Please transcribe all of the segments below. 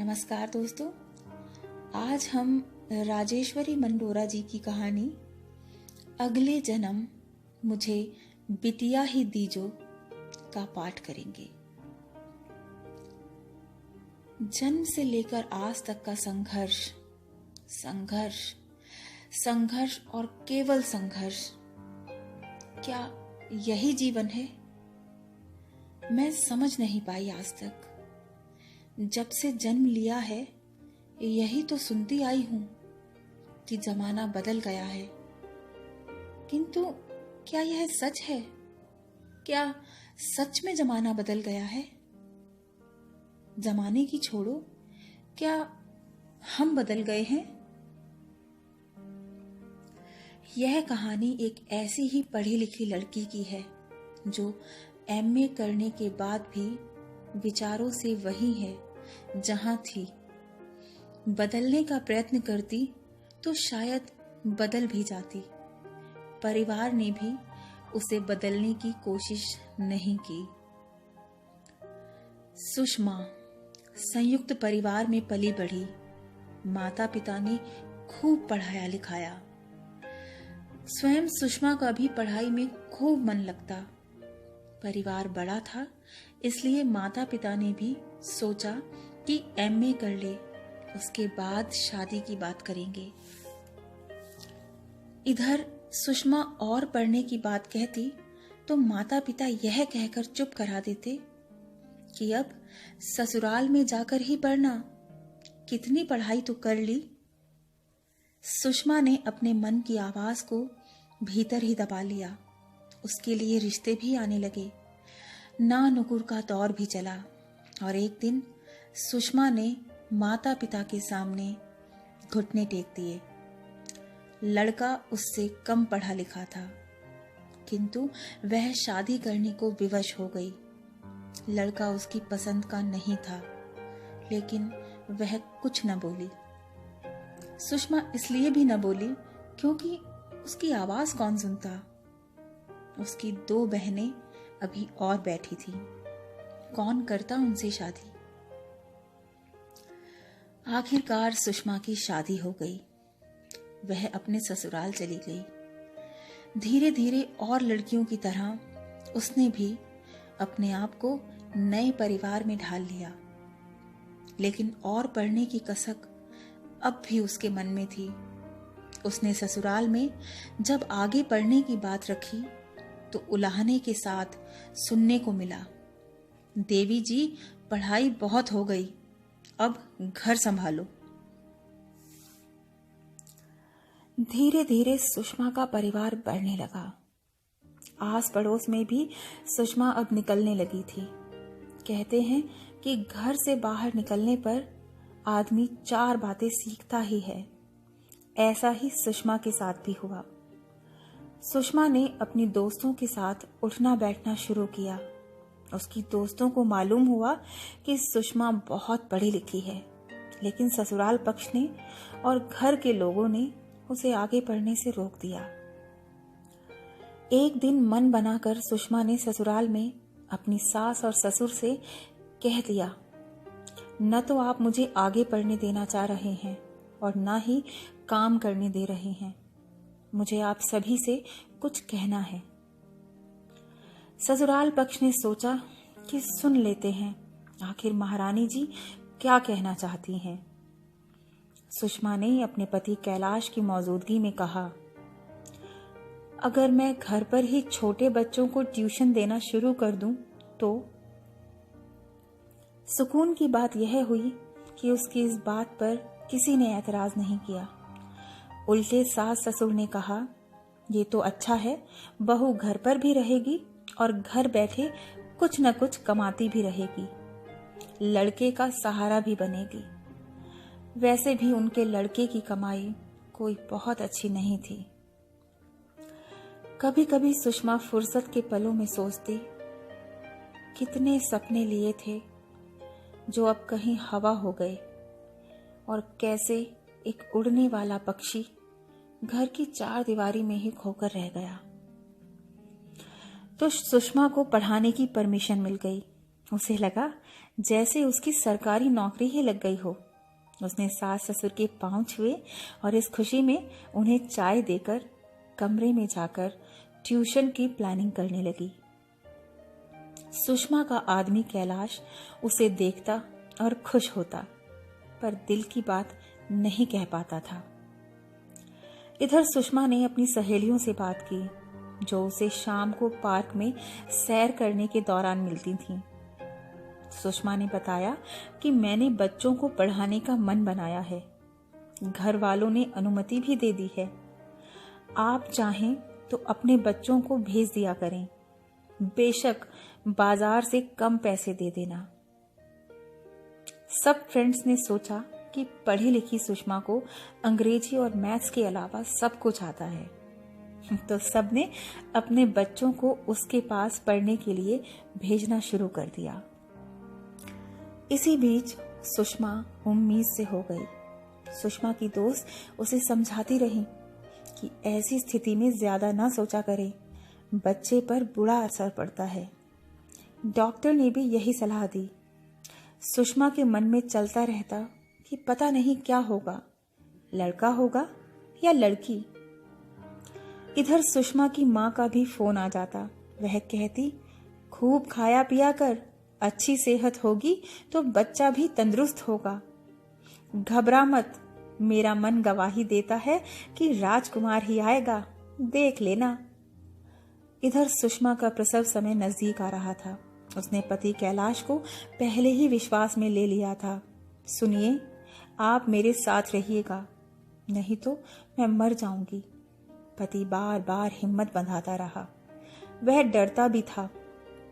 नमस्कार दोस्तों, आज हम राजेश्वरी मंडोरा जी की कहानी अगले जन्म मुझे बिटिया ही दीजो का पाठ करेंगे। जन्म से लेकर आज तक का संघर्ष संघर्ष संघर्ष और केवल संघर्ष, क्या यही जीवन है? मैं समझ नहीं पाई आज तक। जब से जन्म लिया है यही तो सुनती आई हूं कि जमाना बदल गया है, किंतु क्या यह सच है? क्या सच में जमाना बदल गया है? जमाने की छोड़ो, क्या हम बदल गए हैं? यह कहानी एक ऐसी ही पढ़ी लिखी लड़की की है जो एमए करने के बाद भी विचारों से वही है जहां थी। बदलने का प्रयत्न करती तो शायद बदल भी जाती। परिवार ने भी उसे बदलने की कोशिश नहीं की। सुषमा संयुक्त परिवार में पली बढ़ी। माता पिता ने खूब पढ़ाया लिखाया। स्वयं सुषमा का भी पढ़ाई में खूब मन लगता। परिवार बड़ा था, इसलिए माता पिता ने भी सोचा कि एमए कर ले, उसके बाद शादी की बात करेंगे। इधर सुषमा और पढ़ने की बात कहती तो माता पिता यह कहकर चुप करा देते कि अब ससुराल में जाकर ही पढ़ना, कितनी पढ़ाई तो कर ली। सुषमा ने अपने मन की आवाज को भीतर ही दबा लिया। उसके लिए रिश्ते भी आने लगे। ना नुकुर का दौर भी चला और एक दिन सुषमा ने माता पिता के सामने घुटने टेक दिए। लड़का उससे कम पढ़ा लिखा था, किंतु वह शादी करने को विवश हो गई। लड़का उसकी पसंद का नहीं था, लेकिन वह कुछ न बोली। सुषमा इसलिए भी न बोली क्योंकि उसकी आवाज कौन सुनता। उसकी 2 बहनें अभी और बैठी थी, कौन करता उनसे शादी। आखिरकार सुषमा की शादी हो गई। वह अपने ससुराल चली गई। धीरे धीरे और लड़कियों की तरह उसने भी अपने आप को नए परिवार में ढाल लिया, लेकिन और पढ़ने की कसक अब भी उसके मन में थी। उसने ससुराल में जब आगे पढ़ने की बात रखी तो उलाहने के साथ सुनने को मिला, देवी जी पढ़ाई बहुत हो गई, अब घर संभालो। धीरे धीरे सुषमा का परिवार बढ़ने लगा। आस पड़ोस में भी सुषमा अब निकलने लगी थी। कहते हैं कि घर से बाहर निकलने पर आदमी 4 बातें सीखता ही है। ऐसा ही सुषमा के साथ भी हुआ। सुषमा ने अपनी दोस्तों के साथ उठना बैठना शुरू किया। उसकी दोस्तों को मालूम हुआ कि सुषमा बहुत पढ़ी लिखी है, लेकिन ससुराल पक्ष ने और घर के लोगों ने उसे आगे पढ़ने से रोक दिया। एक दिन मन बनाकर सुषमा ने ससुराल में अपनी सास और ससुर से कह दिया, न तो आप मुझे आगे पढ़ने देना चाह रहे हैं और न ही काम करने दे रहे हैं। मुझे आप सभी से कुछ कहना है। ससुराल पक्ष ने सोचा कि सुन लेते हैं, आखिर महारानी जी क्या कहना चाहती हैं। सुषमा ने अपने पति कैलाश की मौजूदगी में कहा, अगर मैं घर पर ही छोटे बच्चों को ट्यूशन देना शुरू कर दूं तो। सुकून की बात यह हुई कि उसकी इस बात पर किसी ने ऐतराज नहीं किया। उल्टे सास ससुर ने कहा, ये तो अच्छा है, बहू घर पर भी रहेगी और घर बैठे कुछ न कुछ कमाती भी रहेगी, लड़के का सहारा भी बनेगी। वैसे भी उनके लड़के की कमाई कोई बहुत अच्छी नहीं थी। कभी कभी सुषमा फुर्सत के पलों में सोचती, कितने सपने लिए थे जो अब कहीं हवा हो गए, और कैसे एक उड़ने वाला पक्षी घर की 4 दीवारी में ही खोकर रह गया। तो सुषमा को पढ़ाने की परमिशन मिल गई। उसे लगा जैसे उसकी सरकारी नौकरी ही लग गई हो। उसने सास ससुर के पांव छुए और इस खुशी में उन्हें चाय देकर कमरे में जाकर ट्यूशन की प्लानिंग करने लगी। सुषमा का आदमी कैलाश उसे देखता और खुश होता, पर दिल की बात नहीं कह पाता था। इधर सुषमा ने अपनी सहेलियों से बात की, जो उसे शाम को पार्क में सैर करने के दौरान मिलती थीं। सुषमा ने बताया कि मैंने बच्चों को पढ़ाने का मन बनाया है, घर वालों ने अनुमति भी दे दी है। आप चाहें तो अपने बच्चों को भेज दिया करें, बेशक बाजार से कम पैसे दे देना। सब फ्रेंड्स ने सोचा कि पढ़ी लिखी सुषमा को अंग्रेजी और मैथ्स के अलावा सब कुछ आता है, तो सबने अपने बच्चों को उसके पास पढ़ने के लिए भेजना शुरू कर दिया। इसी बीच सुषमा उम्मीद से हो गई। सुषमा की दोस्त उसे समझाती रही कि ऐसी स्थिति में ज्यादा ना सोचा करे, बच्चे पर बुरा असर पड़ता है। डॉक्टर ने भी यही सलाह दी। सुषमा के मन में चलता रहता कि पता नहीं क्या होगा, लड़का होगा या लड़की। इधर सुषमा की माँ का भी फोन आ जाता। वह कहती, खूब खाया पिया कर, अच्छी सेहत होगी तो बच्चा भी तंदुरुस्त होगा। घबरा मत, मेरा मन गवाही देता है कि राजकुमार ही आएगा, देख लेना। इधर सुषमा का प्रसव समय नजदीक आ रहा था। उसने पति कैलाश को पहले ही विश्वास में ले लिया था। सुनिए, आप मेरे साथ रहिएगा, नहीं तो मैं मर जाऊंगी। पति बार बार हिम्मत बंधाता रहा। वह डरता भी था,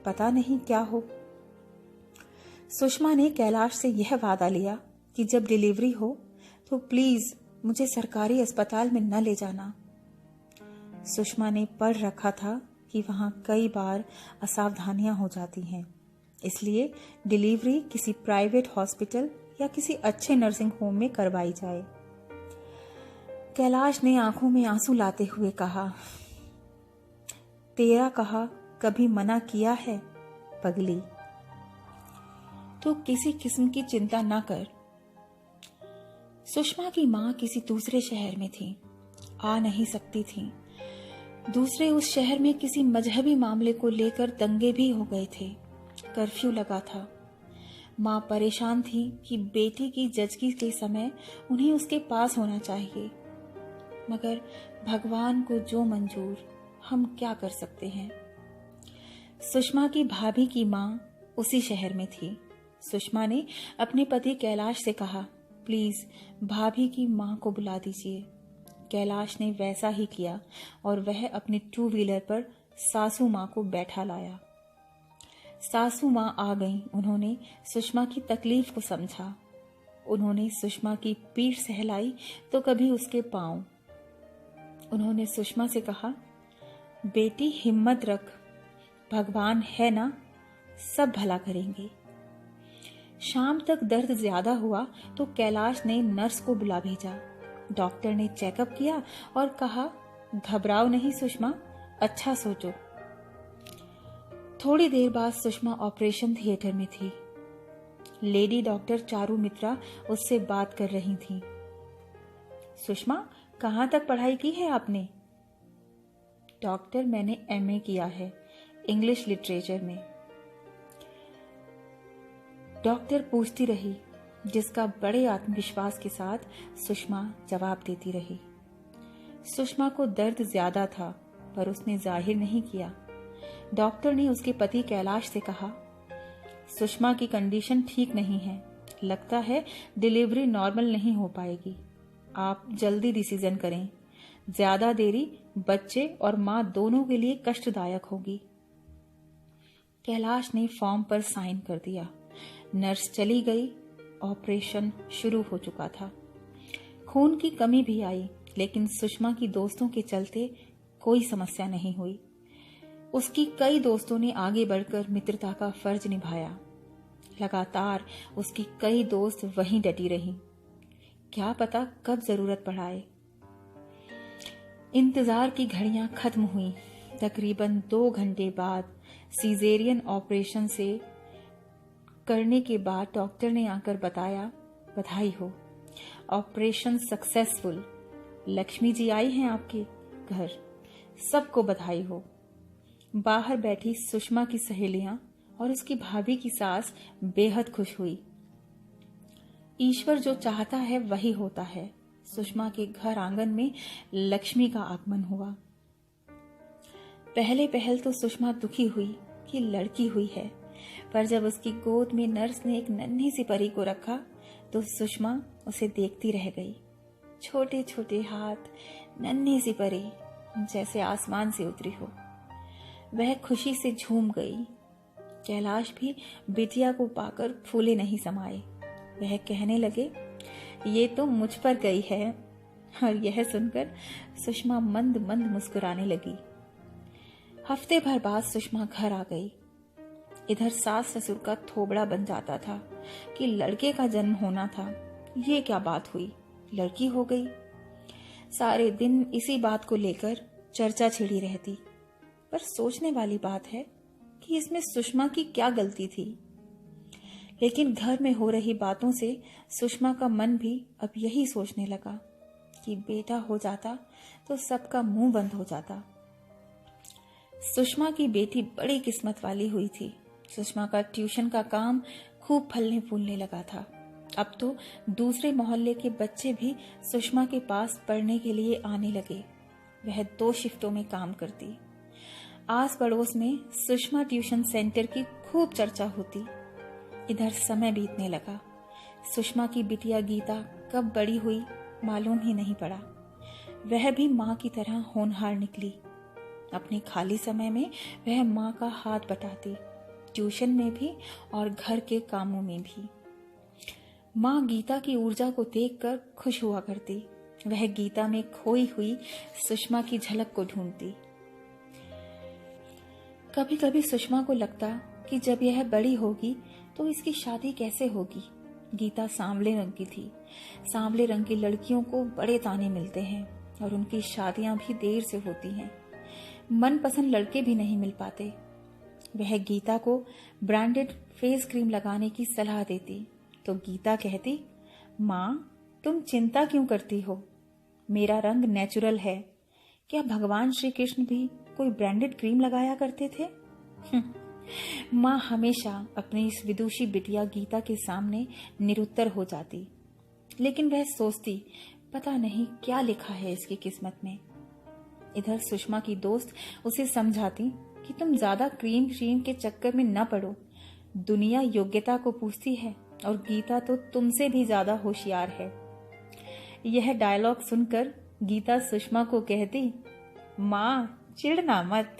पता नहीं क्या हो। सुषमा ने कैलाश से यह वादा लिया कि जब डिलीवरी हो तो प्लीज मुझे सरकारी अस्पताल में न ले जाना। सुषमा ने पढ़ रखा था कि वहां कई बार असावधानियां हो जाती हैं, इसलिए डिलीवरी किसी प्राइवेट हॉस्पिटल या किसी अच्छे नर्सिंग होम में करवाई जाए। कैलाश ने आंखों में आंसू लाते हुए कहा, तेरा कहा कभी मना किया है पगली, तो किसी किस्म की चिंता ना कर। सुषमा की मां किसी दूसरे शहर में थी, आ नहीं सकती थी। दूसरे उस शहर में किसी मजहबी मामले को लेकर दंगे भी हो गए थे। कर्फ्यू लगा था। मां परेशान थी कि बेटी की जजगी के समय उन्हें उसके पास होना चाहिए, मगर भगवान को जो मंजूर, हम क्या कर सकते हैं। सुषमा की भाभी की मां उसी शहर में थी। सुषमा ने अपने पति कैलाश से कहा, प्लीज भाभी की मां को बुला दीजिए। कैलाश ने वैसा ही किया और वह अपने 2 व्हीलर पर सासू मां को बैठा लाया। सासू मां आ गईं। उन्होंने सुषमा की तकलीफ को समझा। उन्होंने सुषमा की पीठ सहलाई तो कभी उसके पांव। उन्होंने सुषमा से कहा, बेटी हिम्मत रख, भगवान है ना, सब भला करेंगे। शाम तक दर्द ज्यादा हुआ तो कैलाश ने नर्स को बुला भेजा। डॉक्टर ने चेकअप किया और कहा, घबराओ नहीं सुषमा, अच्छा सोचो। थोड़ी देर बाद सुषमा ऑपरेशन थिएटर में थी। लेडी डॉक्टर चारू मित्रा उससे बात कर रही थी। सुषमा, कहां तक पढ़ाई की है आपने? डॉक्टर, मैंने एमए किया है, इंग्लिश लिटरेचर में। डॉक्टर पूछती रही, जिसका बड़े आत्मविश्वास के साथ सुषमा जवाब देती रही। सुषमा को दर्द ज्यादा था, पर उसने जाहिर नहीं किया। डॉक्टर ने उसके पति कैलाश से कहा, सुषमा की कंडीशन ठीक नहीं है, लगता है डिलीवरी नॉर्मल नहीं हो पाएगी। आप जल्दी डिसीजन करें, ज्यादा देरी बच्चे और मां दोनों के लिए कष्टदायक होगी। कैलाश ने फॉर्म पर साइन कर दिया। नर्स चली गई। ऑपरेशन शुरू हो चुका था। खून की कमी भी आई, लेकिन सुषमा की दोस्तों के चलते कोई समस्या नहीं हुई। उसकी कई दोस्तों ने आगे बढ़कर मित्रता का फर्ज निभाया। लगातार उसकी कई दोस्त वहीं डटी रहीं। क्या पता कब जरूरत पड़ाए। इंतजार की घड़ियां खत्म हुई। तकरीबन 2 घंटे बाद सीजेरियन ऑपरेशन से करने के बाद डॉक्टर ने आकर बताया, बधाई हो, ऑपरेशन सक्सेसफुल। लक्ष्मी जी आई हैं आपके घर, सबको बधाई हो। बाहर बैठी सुषमा की सहेलियां और उसकी भाभी की सास बेहद खुश हुई। ईश्वर जो चाहता है वही होता है। सुषमा के घर आंगन में लक्ष्मी का आगमन हुआ। पहले पहल तो सुषमा दुखी हुई कि लड़की हुई है, पर जब उसकी गोद में नर्स ने एक नन्ही सी परी को रखा तो सुषमा उसे देखती रह गई। छोटे छोटे हाथ, नन्ही सी परी, जैसे आसमान से उतरी हो। वह खुशी से झूम गई। कैलाश भी बिटिया को पाकर फूले नहीं समाये। वह कहने लगे, ये तो मुझ पर गई है। और यह सुनकर सुषमा मंद मंद मुस्कुराने लगी। हफ्ते भर बाद सुषमा घर आ गई। इधर सास ससुर का थोबड़ा बन जाता था कि लड़के का जन्म होना था। ये क्या बात हुई, लड़की हो गई। सारे दिन इसी बात को लेकर चर्चा छिड़ी रहती। पर सोचने वाली बात है कि इसमें सुषमा की क्या गलती थी। लेकिन घर में हो रही बातों से सुषमा का मन भी अब यही सोचने लगा कि बेटा हो जाता तो सबका मुंह बंद हो जाता। सुषमा की बेटी बड़ी किस्मत वाली हुई थी। सुषमा का ट्यूशन का काम खूब फलने फूलने लगा था। अब तो दूसरे मोहल्ले के बच्चे भी सुषमा के पास पढ़ने के लिए आने लगे। वह 2 शिफ्टों में काम करती। आस पड़ोस में सुषमा ट्यूशन सेंटर की खूब चर्चा होती। इधर समय बीतने लगा। सुषमा की बिटिया गीता कब बड़ी हुई मालूम ही नहीं पड़ा। वह भी माँ की तरह होनहार निकली। अपने खाली समय में वह माँ का हाथ बटाती, ट्यूशन में भी और घर के कामों में भी। माँ गीता की ऊर्जा को देखकर खुश हुआ करती। वह गीता में खोई हुई सुषमा की झलक को ढूंढती। कभी कभी सुषमा को लगता कि जब यह बड़ी होगी तो इसकी शादी कैसे होगी। गीता सांवले रंग की थी। सांवले रंग की लड़कियों को बड़े ताने मिलते हैं और उनकी शादियां भी देर से होती हैं। मनपसंद लड़के भी नहीं मिल पाते। वह गीता को ब्रांडेड फेस क्रीम लगाने की सलाह देती तो गीता कहती, माँ तुम चिंता क्यों करती हो, मेरा रंग नेचुरल है। क्या भगवान श्री कृष्ण भी कोई ब्रांडेड क्रीम लगाया करते थे? माँ हमेशा अपनी इस विदुषी बिटिया गीता के सामने निरुत्तर हो जाती। लेकिन वह सोचती, पता नहीं क्या लिखा है इसकी किस्मत में। इधर सुषमा की दोस्त उसे समझाती कि तुम ज्यादा क्रीम के चक्कर में न पड़ो। दुनिया योग्यता को पूछती है और गीता तो तुमसे भी ज्यादा होशियार है। यह डायलॉग सुनकर गीता सुषमा को कहती, माँ चिढ़ना मत।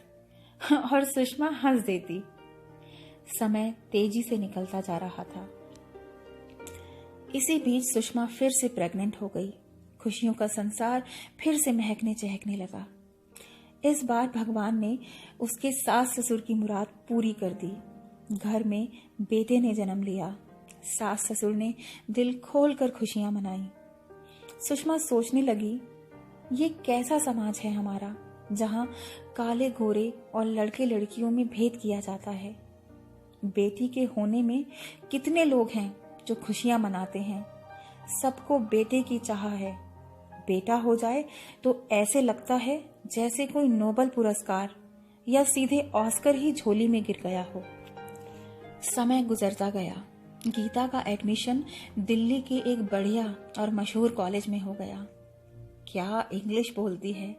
और सुषमा हंस देती। समय तेजी से निकलता जा रहा था। इसी बीच सुषमा फिर से प्रेग्नेंट हो गई। खुशियों का संसार फिर से महकने चहकने लगा। इस बार भगवान ने उसके सास ससुर की मुराद पूरी कर दी। घर में बेटे ने जन्म लिया। सास ससुर ने दिल खोलकर खुशियां मनाई। सुषमा सोचने लगी, ये कैसा समाज है हमारा, जहां काले गोरे और लड़के लड़कियों में भेद किया जाता है। बेटी के होने में कितने लोग हैं जो खुशियां मनाते हैं। सबको बेटे की चाह है। बेटा हो जाए तो ऐसे लगता है जैसे कोई नोबेल पुरस्कार या सीधे ऑस्कर ही झोली में गिर गया हो। समय गुजरता गया। गीता का एडमिशन दिल्ली के एक बढ़िया और मशहूर कॉलेज में हो गया। क्या इंग्लिश बोलती है।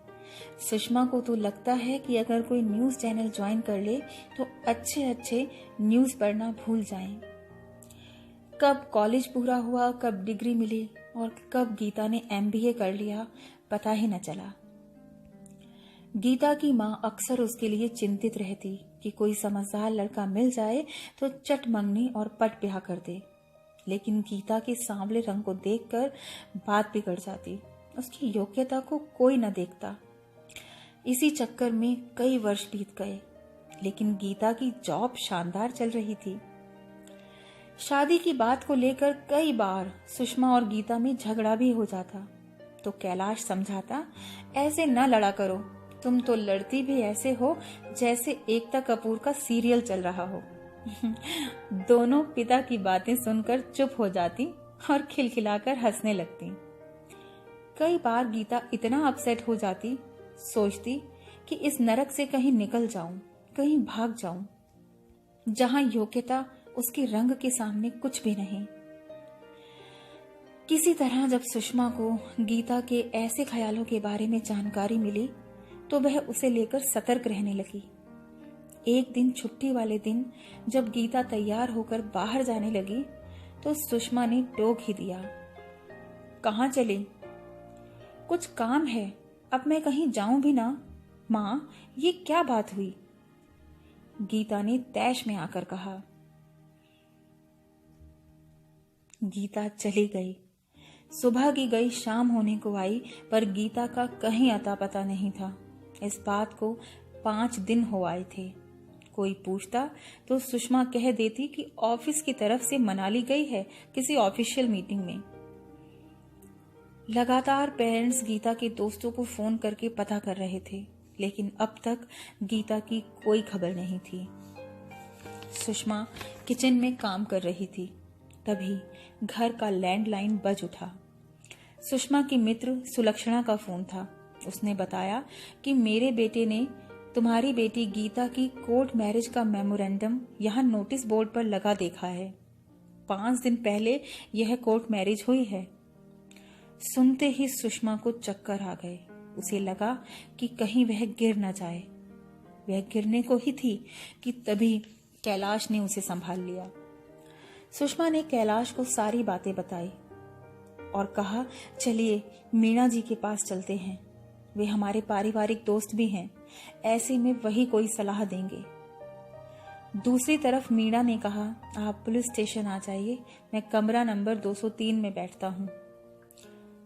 सुषमा को तो लगता है कि अगर कोई न्यूज चैनल ज्वाइन कर ले तो अच्छे अच्छे न्यूज पढ़ना भूल जाएं। कब कॉलेज पूरा हुआ, कब डिग्री मिली और कब गीता ने MBA कर लिया, पता ही न चला। गीता की माँ अक्सर उसके लिए चिंतित रहती कि कोई समझदार लड़का मिल जाए तो चट मंगनी और पट ब्याह कर दे। लेकिन गीता के सांवले रंग को देखकर बात बिगड़ जाती। उसकी योग्यता को कोई न देखता। इसी चक्कर में कई वर्ष बीत गए। लेकिन गीता की जॉब शानदार चल रही थी। शादी की बात को लेकर कई बार सुषमा और गीता में झगड़ा भी हो जाता तो कैलाश समझाता, ऐसे न लड़ा करो, तुम तो लड़ती भी ऐसे हो जैसे एकता कपूर का सीरियल चल रहा हो। दोनों पिता की बातें सुनकर चुप हो जाती और खिलखिलाकर हंसने लगती। कई बार गीता इतना अपसेट हो जाती, सोचती कि इस नरक से कहीं निकल जाऊं, कहीं भाग जाऊं, जहां योग्यता उसके रंग के सामने कुछ भी नहीं। किसी तरह जब सुषमा को गीता के ऐसे ख्यालों के बारे में जानकारी मिली तो वह उसे लेकर सतर्क रहने लगी। एक दिन छुट्टी वाले दिन जब गीता तैयार होकर बाहर जाने लगी तो सुषमा ने टोक ही दिया, कहाँ चली? कुछ काम है, अब मैं कहीं जाऊं भी ना। माँ, ये क्या बात हुई? गीता ने तैश में आकर कहा। गीता चली गई। सुबह की गई शाम होने को आई, पर गीता का कहीं अता पता नहीं था। इस बात को 5 दिन हो आए थे। कोई पूछता तो सुषमा कह देती कि ऑफिस की तरफ से मनाली गई है किसी ऑफिशियल मीटिंग में। लगातार पेरेंट्स गीता के दोस्तों को फोन करके पता कर रहे थे, लेकिन अब तक गीता की कोई खबर नहीं थी। सुषमा किचन में काम कर रही थी, तभी घर का लैंडलाइन बज उठा। सुषमा की मित्र सुलक्षणा का फोन था। उसने बताया कि मेरे बेटे ने तुम्हारी बेटी गीता की कोर्ट मैरिज का मेमोरेंडम यहाँ नोटिस बोर्ड पर लगा देखा है। 5 दिन पहले यह कोर्ट मैरिज हुई है। सुनते ही सुषमा को चक्कर आ गए। उसे लगा कि कहीं वह गिर न जाए। वह गिरने को ही थी कि तभी कैलाश ने उसे संभाल लिया। सुषमा ने कैलाश को सारी बातें बताई और कहा, चलिए मीणा जी के पास चलते हैं, वे हमारे पारिवारिक दोस्त भी हैं, ऐसे में वही कोई सलाह देंगे। दूसरी तरफ मीणा ने कहा, आप पुलिस स्टेशन आ जाइए, मैं कमरा नंबर 203 में बैठता हूँ।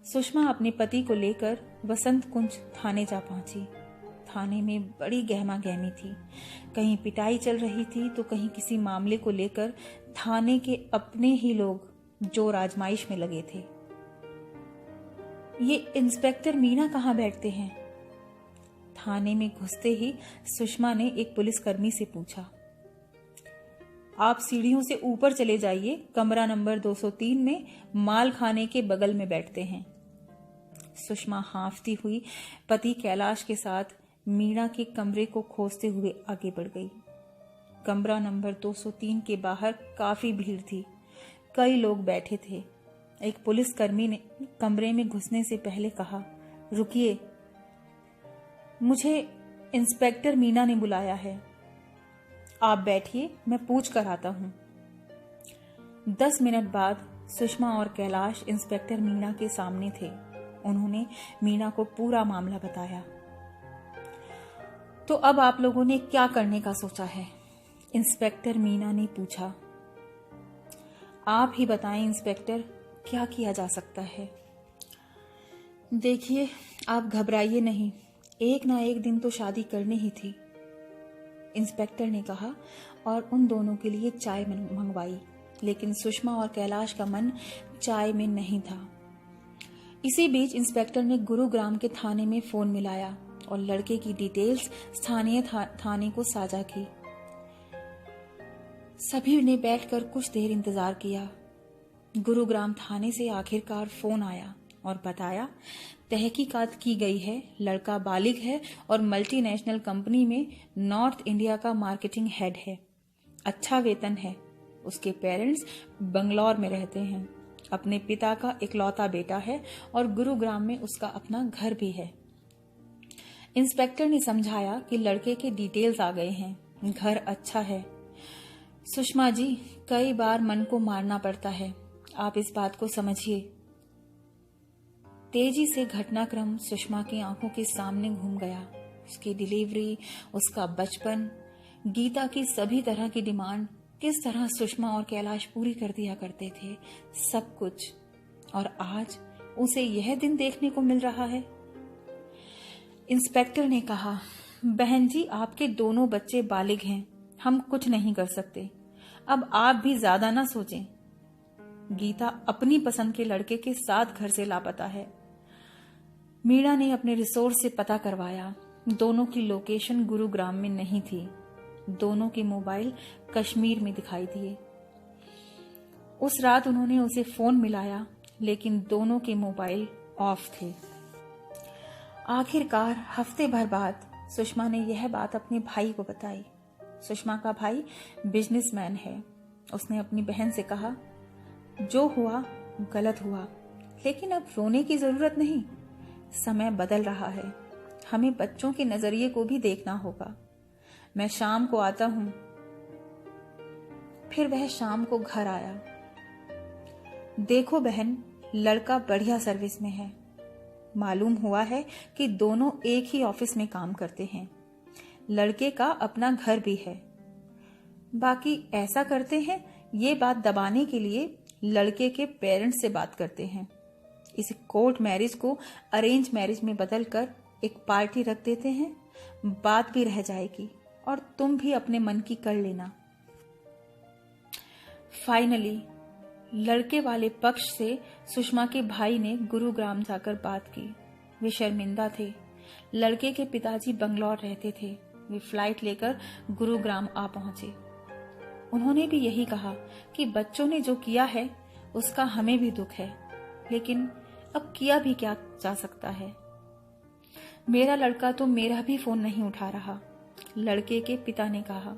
सुषमा अपने पति को लेकर वसंत कुंज थाने जा पहुंची। थाने में बड़ी गहमा गहमी थी। कहीं पिटाई चल रही थी तो कहीं किसी मामले को लेकर थाने के अपने ही लोग जोर आजमाइश में लगे थे। ये इंस्पेक्टर मीणा कहाँ बैठते हैं? थाने में घुसते ही सुषमा ने एक पुलिसकर्मी से पूछा। आप सीढ़ियों से ऊपर चले जाइए, कमरा नंबर 203 में माल खाने के बगल में बैठते हैं। सुषमा हांफती हुई पति कैलाश के साथ मीणा के कमरे को खोजते हुए आगे बढ़ गई। कमरा नंबर 203 के बाहर काफी भीड़ थी। कई लोग बैठे थे। एक पुलिसकर्मी ने कमरे में घुसने से पहले कहा, रुकिए, मुझे इंस्पेक्टर मीणा ने बुलाया है। आप बैठिए, मैं पूछ कर आता हूं। 10 मिनट बाद सुषमा और कैलाश इंस्पेक्टर मीणा के सामने थे। उन्होंने मीणा को पूरा मामला बताया। तो अब आप लोगों ने क्या करने का सोचा है? इंस्पेक्टर मीणा ने पूछा। आप ही बताएं इंस्पेक्टर, क्या किया जा सकता है? देखिए, आप घबराइए नहीं, एक ना एक दिन तो शादी करनी ही थी, इंस्पेक्टर ने कहा और उन दोनों के लिए चाय मंगवाई। लेकिन सुषमा और कैलाश का मन चाय में नहीं था। इसी बीच इंस्पेक्टर ने गुरुग्राम के थाने में फोन मिलाया और लड़के की डिटेल्स स्थानीय थाने को साझा की। सभी ने बैठकर कुछ देर इंतजार किया। गुरुग्राम थाने से आखिरकार फोन आया और बताया, तहकीकात की गई है, लड़का बालिग है और मल्टीनेशनल कंपनी में नॉर्थ इंडिया का मार्केटिंग हेड है। अच्छा वेतन है। उसके पेरेंट्स बंगलौर में रहते हैं। अपने पिता का इकलौता बेटा है और गुरुग्राम में उसका अपना घर भी है। इंस्पेक्टर ने समझाया कि लड़के के डिटेल्स आ गए हैं, घर अच्छा है। सुषमा जी, कई बार मन को मारना पड़ता है, आप इस बात को समझिए। तेजी से घटनाक्रम सुषमा की आंखों के सामने घूम गया। उसकी डिलीवरी, उसका बचपन, गीता की सभी तरह की डिमांड, किस तरह सुषमा और कैलाश पूरी कर दिया करते थे, सब कुछ। और आज उसे यह दिन देखने को मिल रहा है। इंस्पेक्टर ने कहा, बहन जी, आपके दोनों बच्चे बालिग हैं, हम कुछ नहीं कर सकते। अब आप भी ज्यादा ना सोचें। गीता अपनी पसंद के लड़के के साथ घर से लापता है। मीणा ने अपने रिसोर्स से पता करवाया, दोनों की लोकेशन गुरुग्राम में नहीं थी। दोनों के मोबाइल कश्मीर में दिखाई दिए। उस रात उन्होंने उसे फोन मिलाया, लेकिन दोनों के मोबाइल ऑफ थे। आखिरकार हफ्ते भर बाद सुषमा ने यह बात अपने भाई को बताई। सुषमा का भाई बिजनेसमैन है। उसने अपनी बहन से कहा, जो हुआ गलत हुआ, लेकिन अब रोने की जरूरत नहीं। समय बदल रहा है, हमें बच्चों के नजरिए को भी देखना होगा। मैं शाम को आता हूं। फिर वह शाम को घर आया। देखो बहन, लड़का बढ़िया सर्विस में है। मालूम हुआ है कि दोनों एक ही ऑफिस में काम करते हैं। लड़के का अपना घर भी है। बाकी ऐसा करते हैं, ये बात दबाने के लिए लड़के के पेरेंट्स से बात करते हैं। इस कोर्ट मैरिज को अरेंज मैरिज में बदलकर एक पार्टी रख देते हैं। बात भी रह जाएगी और तुम भी अपने मन की कर लेना। फाइनली लड़के वाले पक्ष से सुषमा के भाई ने गुरुग्राम जाकर बात की। वे शर्मिंदा थे। लड़के के पिताजी बंगलौर रहते थे। वे फ्लाइट लेकर गुरुग्राम आ पहुंचे। उन्होंने भी यही कहा कि बच्चों ने जो किया है उसका हमें भी दुख है, लेकिन अब किया भी क्या जा सकता है। मेरा लड़का तो मेरा भी फोन नहीं उठा रहा, लड़के के पिता ने कहा।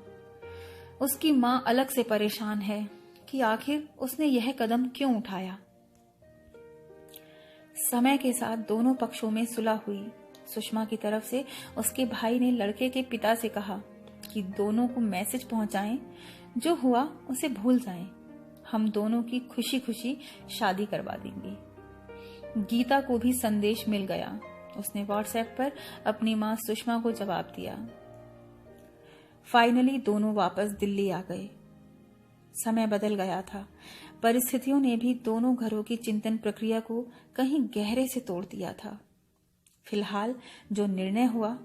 उसकी मां अलग से परेशान है कि आखिर उसने यह कदम क्यों उठाया। समय के साथ दोनों पक्षों में सुलह हुई। सुषमा की तरफ से उसके भाई ने लड़के के पिता से कहा कि दोनों को मैसेज पहुंचाएं, जो हुआ उसे भूल जाएं। हम दोनों की खुशी खुशी शादी करवा देंगे। गीता को भी संदेश मिल गया। उसने व्हाट्सएप पर अपनी मां सुषमा को जवाब दिया। फाइनली दोनों वापस दिल्ली आ गए। समय बदल गया था। परिस्थितियों ने भी दोनों घरों की चिंतन प्रक्रिया को कहीं गहरे से तोड़ दिया था। फिलहाल जो निर्णय हुआ,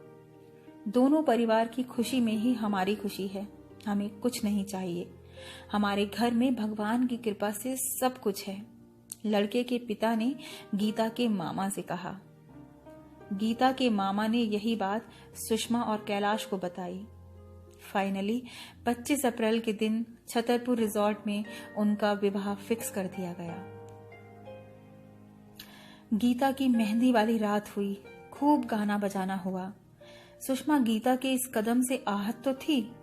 दोनों परिवार की खुशी में ही हमारी खुशी है। हमें कुछ नहीं चाहिए। हमारे घर में भगवान की कृपा से सब कुछ है। लड़के के पिता ने गीता के मामा से कहा। गीता के मामा ने यही बात सुषमा और कैलाश को बताई। फाइनली 25 अप्रैल के दिन छतरपुर रिजॉर्ट में उनका विवाह फिक्स कर दिया गया। गीता की मेहंदी वाली रात हुई। खूब गाना बजाना हुआ। सुषमा गीता के इस कदम से आहत तो थी,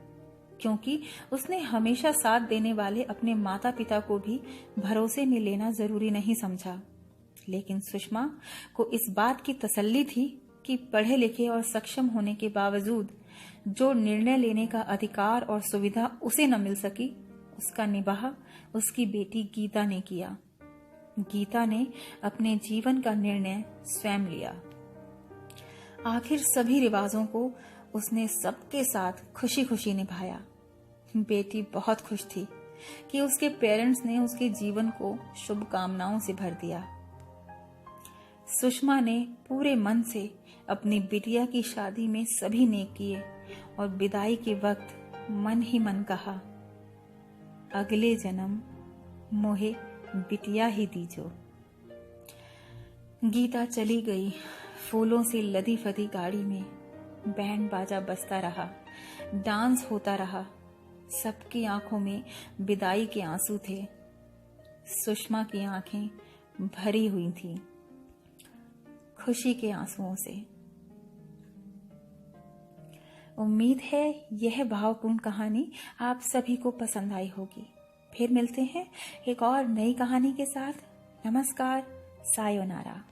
क्योंकि उसने हमेशा साथ देने वाले अपने माता पिता को भी भरोसे में लेना जरूरी नहीं समझा। लेकिन सुषमा को इस बात की तसल्ली थी कि पढ़े लिखे और सक्षम होने के बावजूद जो निर्णय लेने का अधिकार और सुविधा उसे न मिल सकी, उसका निबाह उसकी बेटी गीता ने किया। गीता ने अपने जीवन का निर्णय स्वयं लिया। आखिर सभी रिवाजों को उसने सबके साथ खुशी खुशी निभाया। बेटी बहुत खुश थी कि उसके पेरेंट्स ने उसके जीवन को शुभकामनाओं से भर दिया। सुषमा ने पूरे मन से अपनी बिटिया की शादी में सभी नेक किए और विदाई के वक्त मन ही मन कहा, अगले जन्म मोहे बिटिया ही दीजो। गीता चली गई फूलों से लदी फदी गाड़ी में। बैंड बाजा बजता रहा, डांस होता रहा। सबकी आंखों में विदाई के आंसू थे। सुषमा की आंखें भरी हुई थीं खुशी के आंसुओं से। उम्मीद है यह भावपूर्ण कहानी आप सभी को पसंद आई होगी। फिर मिलते हैं एक और नई कहानी के साथ। नमस्कार, सायोनारा।